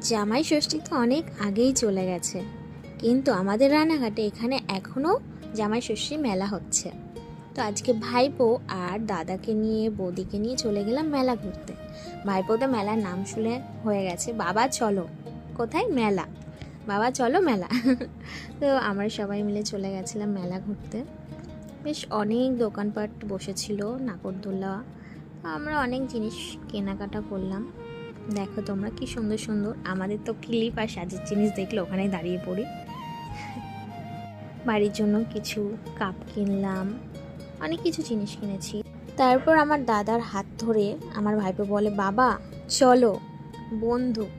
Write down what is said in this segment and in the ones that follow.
জামাই ষষ্ঠী তো অনেক আগেই চলে গেছে, কিন্তু আমাদের রানাঘাটে এখানে এখনও জামাই ষষ্ঠী মেলা হচ্ছে। তো আজকে ভাইপো আর দাদাকে নিয়ে বৌদিকে নিয়ে চলে গেলাম মেলা ঘুরতে। ভাইপো তো মেলার নাম শুনে হয়ে গেছে, বাবা চলো। কোথায়? মেলা। বাবা চলো মেলা। তো আমরা সবাই মিলে চলে গেছিলাম মেলা ঘুরতে। বেশ অনেক দোকানপাট বসেছিল, নাগরদোলা, আমরা অনেক জিনিস কেনাকাটা করলাম। দেখো তোমরা কি সুন্দর সুন্দর, আমাদের তো ক্লিপ আর সাজের জিনিস দেখলে ওখানেই দাঁড়িয়ে পড়ি। বাড়ির জন্য কিছু কাপ কিনলাম, অনেক কিছু জিনিস কিনেছি। তারপর আমার দাদার হাত ধরে আমার ভাইপো বলে, বাবা চলো বন্দুক।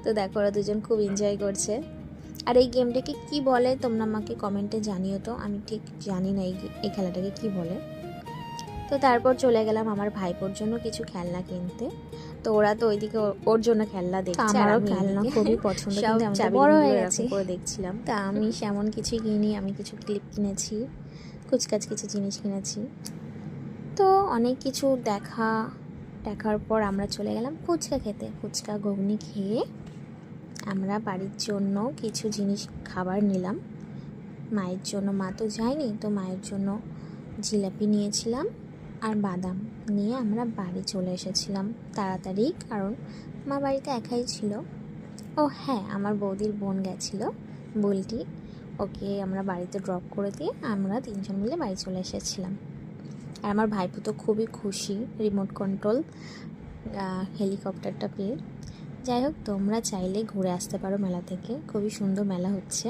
তো দেখো ওরা দুজন খুব এনজয় করছে। আর এই গেমটাকে কি বলে তোমরা আমাকে কমেন্টে জানিও তো, আমি ঠিক জানি না এই খেলাটাকে কি বলে। তো তারপর চলে গেলাম আমার ভাইপোর জন্য কিছু খেলনা কিনতে। তো ওরা তো ওইদিকে ওর জন্য খেলনা দেখছে, আমারও খেলনা খুবই পছন্দ, কিন্তু আমি বড় হয়ে গেছি করে দেখছিলাম। তা আমি সেমন কিছুই কিনি, আমি কিছু ক্লিপ কিনেছি, কুচকাচ কিছু জিনিস কিনেছি। তো অনেক কিছু দেখার পর আমরা চলে গেলাম ফুচকা খেতে। ফুচকা ঘুগনি খেয়ে আমরা বাড়ির জন্য কিছু জিনিস খাবার নিলাম। মায়ের জন্য, মা তো যায়নি, তো মায়ের জন্য জিলাপি নিয়েছিলাম আর বাদাম নিয়ে আমরা বাড়ি চলে এসেছিলাম তাড়াতাড়ি, কারণ মা বাড়িতে একাই ছিল। ও হ্যাঁ, আমার বৌদির বোন গেছিলো বুলটি, ওকে আমরা বাড়িতে ড্রপ করে দিয়ে আমরা তিনজন মিলে বাড়ি চলে এসেছিলাম। আর আমার ভাইপো তো খুবই খুশি রিমোট কন্ট্রোল হেলিকপ্টারটা পেয়ে। যাই হোক, তোমরা চাইলে ঘুরে আসতে পারো মেলা থেকে, খুবই সুন্দর মেলা হচ্ছে,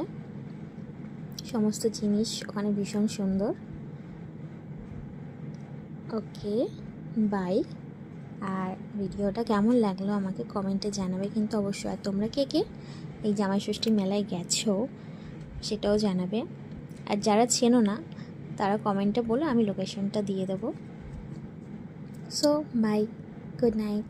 সমস্ত জিনিস ওখানে ভীষণ সুন্দর। Okay bye. আর ভিডিওটা কেমন লাগলো আমাকে কমেন্টে জানাবে কিন্তু অবশ্যই। আর তোমরা কে কে এই জামাই ষষ্ঠী মেলায় গেছো সেটাও জানাবে। আর যারা চেনো না তারা কমেন্টে বলো, আমি লোকেশনটা দিয়ে দেবো। So bye, good night.